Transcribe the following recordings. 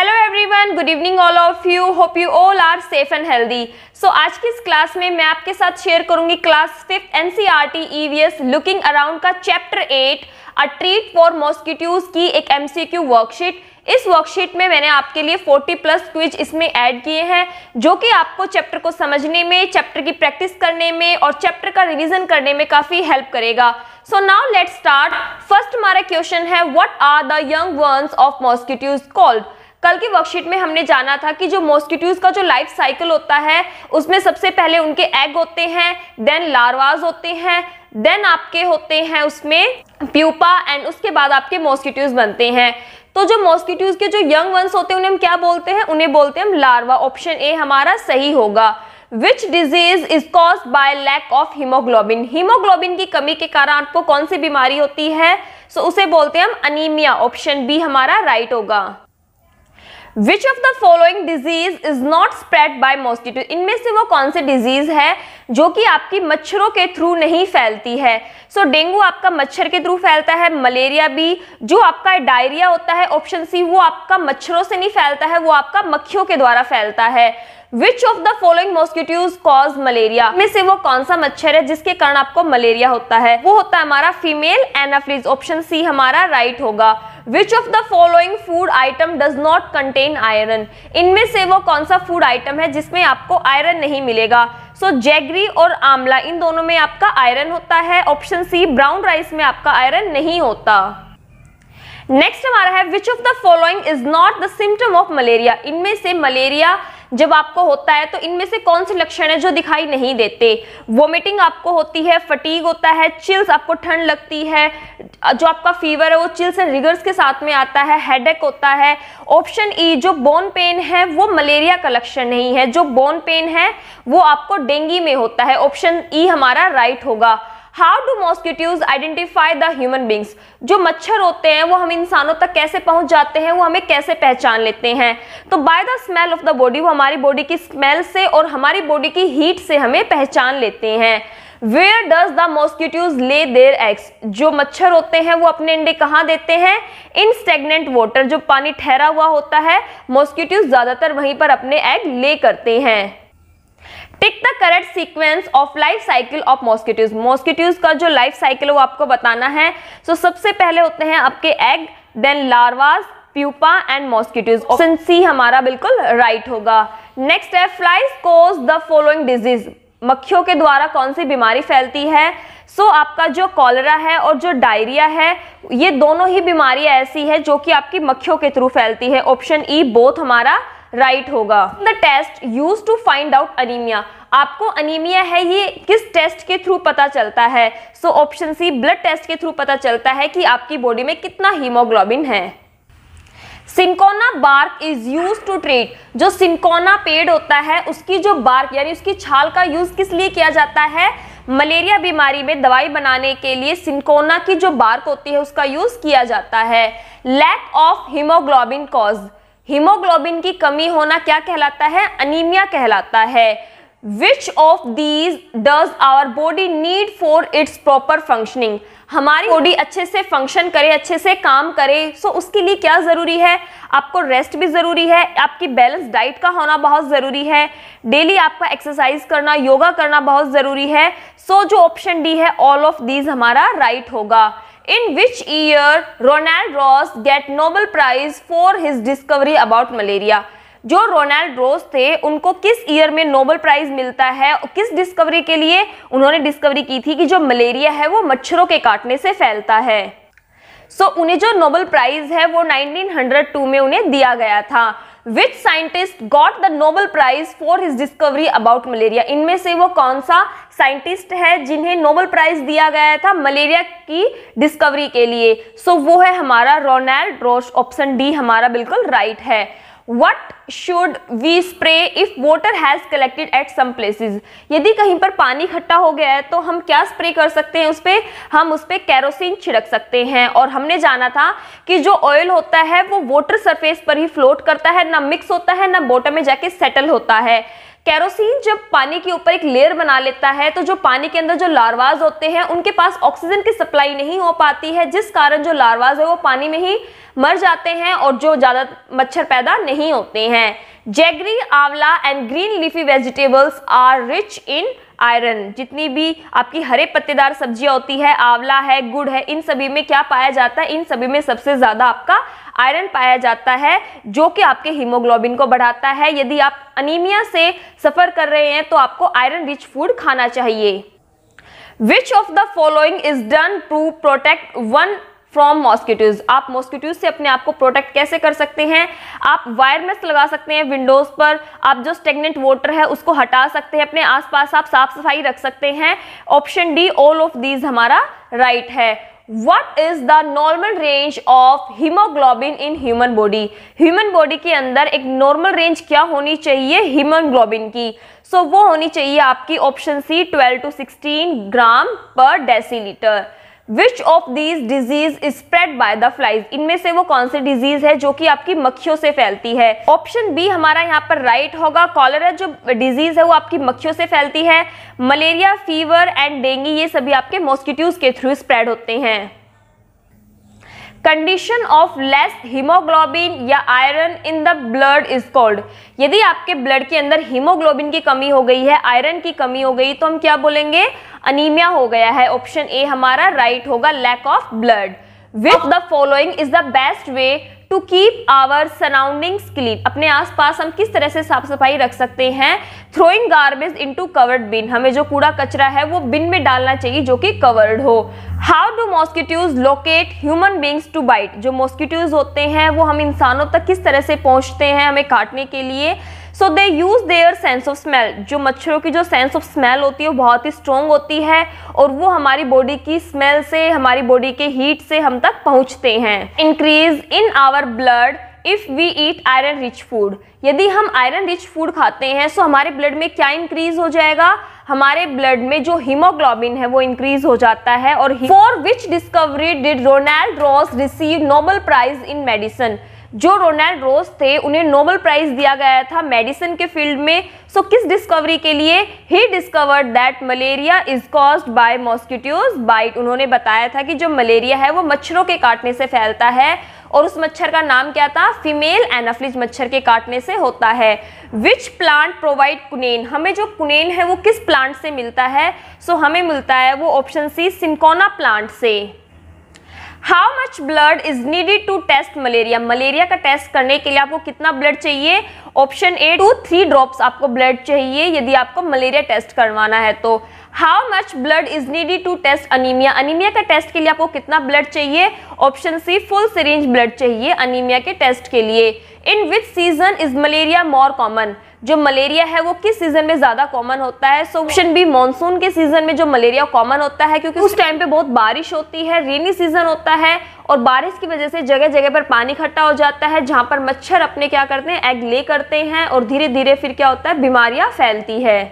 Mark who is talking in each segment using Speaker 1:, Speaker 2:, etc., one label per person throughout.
Speaker 1: Hello everyone, good evening all of you. Hope you all are safe and healthy. So आज की इस class में मैं आपके साथ शेयर करूंगी class 5th NCERT EVS looking around का chapter 8 a treat for mosquitoes की एक एमसीक्यू वर्कशीट। इस वर्कशीट में मैंने आपके लिए 40+ क्विज इसमें ऐड किए हैं जो कि आपको चैप्टर को समझने में, चैप्टर की प्रैक्टिस करने में और चैप्टर का रिवीजन करने में काफी हेल्प करेगा। So now let's start. First हमारा क्वेश्चन है, what are the young ones of mosquitoes called. कल की वर्कशीट में हमने जाना था कि जो मॉस्किटोज का जो लाइफ साइकिल होता है उसमें सबसे पहले उनके एग होते हैं, देन लार्वाज होते हैं, देन आपके होते हैं उसमें प्यूपा एंड उसके बाद आपके मॉस्किटोज बनते हैं। तो जो मॉस्किटोज के जो यंग वंस होते हैं उन्हें हम क्या बोलते हैं? उन्हें बोलते हैं हम लार्वा। ऑप्शन ए हमारा सही होगा। Which disease is caused by lack of haemoglobin. Haemoglobin की कमी के कारण आपको कौन सी बीमारी होती है? सो उसे बोलते हैं हम अनीमिया। ऑप्शन बी हमारा राइट होगा। Which of the following disease is not spread by mosquito? इनमें से वो कौन सी डिजीज है जो कि आपकी मच्छरों के थ्रू नहीं फैलती है? सो डेंगू आपका मच्छर के थ्रू फैलता है, मलेरिया भी, जो आपका डायरिया होता है ऑप्शन सी वो आपका मच्छरों से नहीं फैलता है, वो आपका मक्खियों के द्वारा फैलता है। Which of the following mosquitoes cause malaria? में से वो कौन सा मच्छर है जिसके कारण आपको मलेरिया होता है? वो होता है हमारा फीमेल एनाफ्लिज। ऑप्शन सी हमारा राइट होगा। Which of the following food item does not contain iron? इनमें से वो कौन सा फूड आइटम है जिसमें आपको आयरन नहीं मिलेगा? सो जैगरी और आंवला इन दोनों में आपका आयरन होता है। ऑप्शन सी ब्राउन राइस में आपका आयरन नहीं होता। नेक्स्ट हमारा है, which of the following is not the symptom of malaria. इनमें से मलेरिया जब आपको होता है तो इनमें से कौन से लक्षण है जो दिखाई नहीं देते? वोमिटिंग आपको होती है, फटीग होता है, चिल्स आपको ठंड लगती है, जो आपका फीवर है वो चिल्स एंड रिगर्स के साथ में आता है, हेडेक होता है। ऑप्शन ई जो बोन पेन है वो मलेरिया का लक्षण नहीं है, जो बोन पेन है वो आपको डेंगू में होता है। ऑप्शन ई हमारा राइट होगा। How do mosquitoes identify the human beings. जो मच्छर होते हैं वो हम इंसानों तक कैसे पहुंच जाते हैं, वो हमें कैसे पहचान लेते हैं? तो by the smell of the body, वो हमारी बॉडी की स्मेल से और हमारी बॉडी की हीट से हमें पहचान लेते हैं। Where does the mosquitoes lay their eggs. जो मच्छर होते हैं वो अपने अंडे कहाँ देते हैं? इन स्टेगनेंट वाटर, जो पानी ठहरा हुआ होता है, मॉस्किटोज ज्यादातर वहीं पर अपने एग ले करते हैं। Tick the correct sequence of life cycle of mosquitoes. Mosquitoes का जो लाइफ साइकिल है वो आपको बताना है। सो सबसे पहले होते हैं आपके egg, then larvas, pupa and mosquitoes. Option C हमारा बिल्कुल राइट होगा। नेक्स्ट है, flies cause the following disease. मक्खियों के द्वारा कौन सी बीमारी फैलती है? सो आपका जो कॉलरा है और जो डायरिया है ये दोनों ही बीमारियां ऐसी है जो कि आपकी मक्खियों के थ्रू फैलती है। ऑप्शन ई बोथ हमारा राइट होगा। The test use to find out anaemia. आपको अनीमिया है ये किस टेस्ट के थ्रू पता चलता है? So option C blood test के थ्रू पता चलता है कि आपकी बॉडी में कितना हीमोग्लोबिन है। Cinchona bark is use to treat. जो सिंकोना पेड़ होता है उसकी जो बार्क यानी उसकी छाल का यूज किस लिए किया जाता है? मलेरिया बीमारी में दवाई बनाने के लिए सिंकोना की जो बार्क होती है उसका यूज किया जाता है। Lack of haemoglobin cause. Haemoglobin की कमी होना क्या कहलाता है? अनीमिया कहलाता है। Which of these does our body need for its proper functioning. हमारी बॉडी अच्छे से फंक्शन करे, अच्छे से काम करे, सो उसके लिए क्या जरूरी है? आपको रेस्ट भी जरूरी है, आपकी बैलेंस डाइट का होना बहुत जरूरी है, डेली आपका एक्सरसाइज करना, योगा करना बहुत जरूरी है। सो जो ऑप्शन डी है ऑल ऑफ दीज हमारा राइट होगा। In which year Ronald Ross get Nobel Prize for his discovery about malaria? जो रोनाल्ड रोस थे उनको किस ईयर में नोबेल प्राइज मिलता है? किस डिस्कवरी के लिए उन्होंने डिस्कवरी की थी कि जो मलेरिया है वो मच्छरों के काटने से फैलता है? सो उन्हें जो नोबेल प्राइज है वो 1902 में उन्हें दिया गया था। Which scientist got the Nobel Prize for his discovery about malaria? इनमें से वो कौन सा साइंटिस्ट है जिन्हें नोबेल प्राइज दिया गया था मलेरिया की डिस्कवरी के लिए? सो वो है हमारा रोनाल्ड रॉस। ऑप्शन डी हमारा बिल्कुल राइट है। What should we spray if water has collected at some places? यदि कहीं पर पानी इकट्ठा हो गया है तो हम क्या स्प्रे कर सकते हैं? उस पे हम उस पे केरोसिन छिड़क सकते हैं। और हमने जाना था कि जो ऑयल होता है वो वाटर सरफेस पर ही फ्लोट करता है, ना मिक्स होता है, ना बॉटम में जाके सेटल होता है। केरोसिन जब पानी के ऊपर एक लेयर बना लेता है तो जो पानी के अंदर जो लार्वाज होते हैं उनके पास ऑक्सीजन की सप्लाई नहीं हो पाती है, जिस कारण जो लार्वाज है वो पानी में ही मर जाते हैं और जो ज्यादा मच्छर पैदा नहीं होते हैं। Jaggery, amla and green leafy vegetables are rich in iron. जितनी भी आपकी हरे पत्तेदार सब्जियां होती है, आंवला है, गुड़ है, इन सभी में क्या पाया जाता है? इन सभी में सबसे ज्यादा आपका आयरन पाया जाता है, जो कि आपके हीमोग्लोबिन को बढ़ाता है। यदि आप अनीमिया से सफर कर रहे हैं तो आपको आयरन रिच फूड खाना चाहिए। Which of the following is done to protect one from mosquitoes. आप मॉस्किटोज से अपने आप को प्रोटेक्ट कैसे कर सकते हैं? आप वायर मेश लगा सकते हैं विंडोज पर, आप जो स्टेगनेंट वाटर है उसको हटा सकते हैं, अपने आसपास आप साफ सफाई रख सकते हैं। Option D all of these हमारा राइट है। What is the normal range of hemoglobin in human body? Human body के अंदर एक नॉर्मल रेंज क्या होनी चाहिए हीमोग्लोबिन की? वो होनी चाहिए आपकी ऑप्शन सी 12 to 16 ग्राम पर decilitre. Which of these disease is spread by the flies? इनमें से वो कौन सी डिजीज है जो कि आपकी मक्खियों से फैलती है? ऑप्शन बी हमारा यहाँ पर राइट होगा। कॉलेरा जो डिजीज है वो आपकी मक्खियों से फैलती है। मलेरिया, फीवर एंड डेंगू ये सभी आपके मॉस्किटोज के थ्रू स्प्रेड होते हैं। कंडीशन ऑफ लेस हीमोग्लोबिन या iron in the blood is called. यदि आपके ब्लड के अंदर हीमोग्लोबिन की कमी हो गई है, आयरन की कमी हो गई, तो हम क्या बोलेंगे? अनीमिया हो गया है। ऑप्शन ए हमारा राइट होगा, lack of blood. Which the following is the best way to keep our surroundings clean. अपने आसपास हम किस तरह से साफ सफाई रख सकते हैं? थ्रोइंग गार्बेज इनटू कवर्ड बिन। हमें जो कूड़ा कचरा है वो बिन में डालना चाहिए जो कि कवर्ड हो। How do mosquitoes locate human beings to bite. जो मॉस्किटोज होते हैं वो हम इंसानों तक किस तरह से पहुंचते हैं हमें काटने के लिए? So they use their sense of smell. जो मच्छरों की जो सेंस ऑफ स्मेल होती है वो बहुत ही स्ट्रॉन्ग होती है और वो हमारी बॉडी की स्मेल से, हमारी बॉडी के हीट से हम तक पहुंचते हैं। Increase in our blood if we eat iron rich food. यदि हम आयरन रिच फूड खाते हैं तो हमारे ब्लड में क्या इंक्रीज हो जाएगा? हमारे ब्लड में जो हीमोग्लोबिन है वो इंक्रीज हो जाता है। और for which discovery did Ronald Ross receive Nobel prize in medicine. जो रोनाल्ड रॉस थे उन्हें नोबेल प्राइज दिया गया था मेडिसिन के फील्ड में। किस डिस्कवरी के लिए? He discovered that malaria is caused by mosquitoes bite. उन्होंने बताया था कि जो मलेरिया है वो मच्छरों के काटने से फैलता है और उस मच्छर का नाम क्या था? फीमेल एनाफिलिस मच्छर के काटने से होता है। Which plant provide quinine. हमें जो कुनेन है वो किस प्लांट से मिलता है? हमें मिलता है वो ऑप्शन सी सिंकोना प्लांट से। How much blood is needed to test malaria. Malaria का टेस्ट करने के लिए आपको कितना ब्लड चाहिए? ऑप्शन ए 2 to 3 ड्रॉप्स आपको ब्लड चाहिए यदि आपको मलेरिया टेस्ट करवाना है तो। How much blood is needed to test anaemia. Anaemia का टेस्ट के लिए आपको कितना ब्लड चाहिए? Option C full syringe blood चाहिए अनीमिया के टेस्ट के लिए। In which season is malaria more common. जो मलेरिया है वो किस सीजन में ज्यादा कॉमन होता है? ऑप्शन बी मॉनसून के सीजन में जो मलेरिया कॉमन होता है, क्योंकि उस टाइम पे बहुत बारिश होती है, रेनी सीजन होता है और बारिश की वजह से जगह जगह पर पानी इकट्ठा हो जाता है जहां पर मच्छर अपने क्या करते हैं? एग ले करते हैं और धीरे धीरे फिर क्या होता है? बीमारियां फैलती है।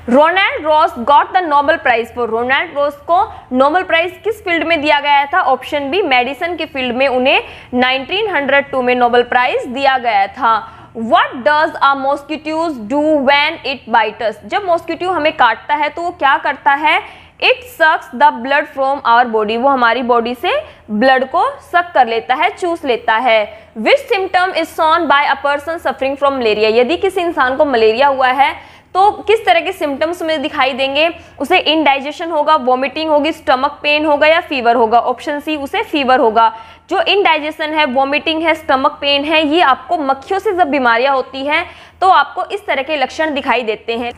Speaker 1: Ronald Ross got the Nobel prize for. Ronald Ross को नोबेल प्राइज किस फील्ड में दिया गया था? ऑप्शन बी मेडिसिन के फील्ड में उन्हें 1902 में नोबेल प्राइज दिया गया था। What does a mosquito do when it bites us? जब मॉस्किटो हमें काटता है तो वो क्या करता है? It sucks the blood from our body. वो हमारी बॉडी से ब्लड को सक कर लेता है, चूस लेता है। Which symptom is shown by a person suffering from malaria? यदि किसी इंसान को मलेरिया हुआ है तो किस तरह के सिम्टम्स में दिखाई देंगे? उसे इनडाइजेशन होगा, वॉमिटिंग होगी, स्टमक पेन होगा या फीवर होगा? ऑप्शन सी उसे फीवर होगा। जो इनडाइजेशन है, वॉमिटिंग है, स्टमक पेन है, ये आपको मक्खियों से जब बीमारियां होती हैं तो आपको इस तरह के लक्षण दिखाई देते हैं।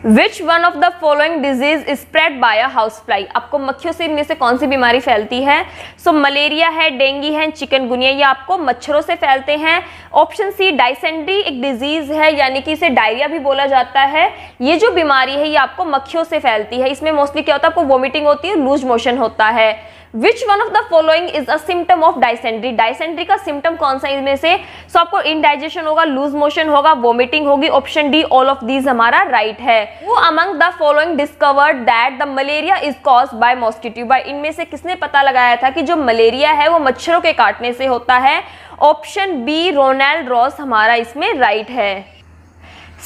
Speaker 1: विच one of the following disease is spread by a house fly? आपको मक्खियों से इनमें से कौन सी बीमारी फैलती है? मलेरिया है, डेंगू है, चिकनगुनिया, ये आपको मच्छरों से फैलते हैं। ऑप्शन सी डायसेंट्री एक डिजीज है, यानी कि इसे डायरिया भी बोला जाता है। ये जो बीमारी है ये आपको मक्खियों से फैलती है। इसमें मोस्टली क्या होता है? आपको वॉमिटिंग होती है, लूज मोशन होता है। Which one of the following is a symptom of dysentery? Dysentery का सिम्टम कौन सा इनमें से? आपको इनडाइजेशन होगा, लूज मोशन होगा, वॉमिटिंग होगी। Option D all of these हमारा राइट है। Who among the following discovered that the malaria is caused by mosquito bite. इनमें से किसने पता लगाया था कि जो मलेरिया है वो मच्छरों के काटने से होता है? ऑप्शन बी रोनाल्ड रॉस हमारा इसमें राइट है।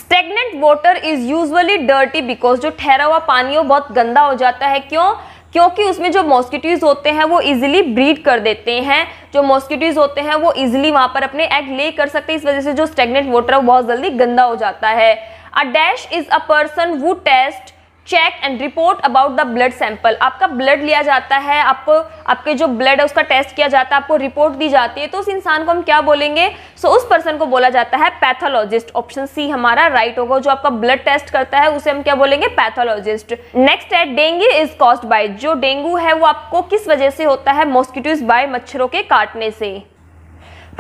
Speaker 1: Stagnant water is usually dirty because जो ठहरा हुआ पानी वो बहुत गंदा हो जाता है। क्यों? क्योंकि उसमें जो मॉस्किटोज होते हैं वो इजीली ब्रीड कर देते हैं। जो मॉस्किटोज होते हैं वो इजीली वहां पर अपने एग ले कर सकते हैं, इस वजह से जो स्टेगनेंट वाटर है वो बहुत जल्दी गंदा हो जाता है। A dash is a person who test check and report about the blood sample. आपका ब्लड लिया जाता है, आपको आपके जो ब्लड है उसका टेस्ट किया जाता है, आपको रिपोर्ट दी जाती है, तो उस इंसान को हम क्या बोलेंगे? सो उस पर्सन को बोला जाता है पैथोलॉजिस्ट। ऑप्शन सी हमारा राइट होगा। जो आपका ब्लड टेस्ट करता है उसे हम क्या बोलेंगे? पैथोलॉजिस्ट। नेक्स्ट है डेंगू इज कॉज्ड बाय। जो डेंगू है वो आपको किस वजह से होता है? मॉस्किटोज बाय, मच्छरों के काटने से।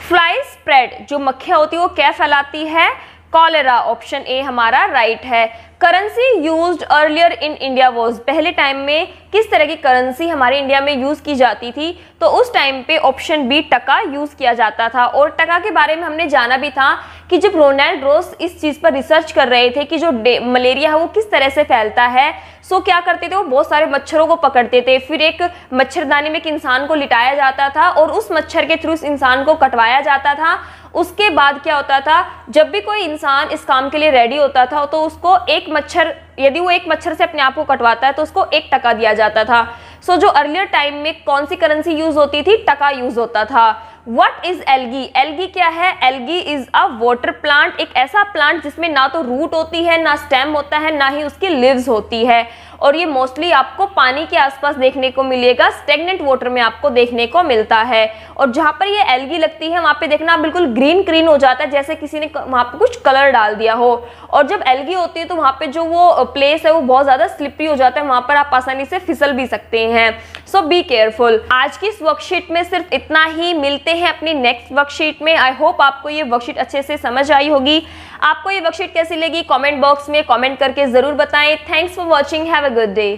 Speaker 1: फ्लाई स्प्रेड, जो मक्खियां होती है वो क्या फैलाती है? कॉलेरा। ऑप्शन ए हमारा राइट है। Currency used earlier in India was. पहले टाइम में किस तरह की करेंसी हमारे इंडिया में यूज की जाती थी? तो उस टाइम पे ऑप्शन बी टका यूज किया जाता था। और टका के बारे में हमने जाना भी था कि जब रोनाल्ड रोस इस चीज पर रिसर्च कर रहे थे कि जो मलेरिया है वो किस तरह से फैलता है, सो क्या करते थे? वो बहुत सारे मच्छरों को पकड़ते थे, फिर एक मच्छरदानी में एक इंसान को लिटाया जाता था और उस मच्छर के थ्रू उस इंसान को कटवाया जाता था। उसके बाद क्या होता था? जब भी कोई इंसान इस काम के लिए रेडी होता था तो उसको एक मच्छर, यदि वो एक मच्छर से अपने आप को कटवाता है तो उसको 1 टका दिया जाता था। सो जो अर्लियर टाइम में कौन सी करेंसी यूज होती थी? टका यूज होता था। What is algae? एल्गी क्या है? Algae is a water plant, एक ऐसा प्लांट जिसमें ना तो रूट होती है, ना स्टेम होता है, ना ही उसकी लीव्स होती है, और ये मोस्टली आपको पानी के आसपास देखने को मिलेगा, स्टेगनेंट वाटर में आपको देखने को मिलता है। और जहां पर ये एल्गी लगती है वहां पे देखना बिल्कुल ग्रीन ग्रीन हो जाता है, जैसे किसी ने वहां पे कुछ कलर डाल दिया हो। और जब एल्गी होती है तो वहां पे जो वो प्लेस है वो बहुत ज्यादा स्लिपरी हो जाता है, वहां पर आप आसानी से फिसल भी सकते हैं। सो बी केयरफुल। आज की इस वर्कशीट में सिर्फ इतना ही। मिलते हैं अपनी नेक्स्ट वर्कशीट में। आई होप आपको ये वर्कशीट अच्छे से समझ आई होगी। आपको ये वर्कशीट कैसी लगी कमेंट बॉक्स में कमेंट करके जरूर बताएं। Thanks for watching. Have a good day.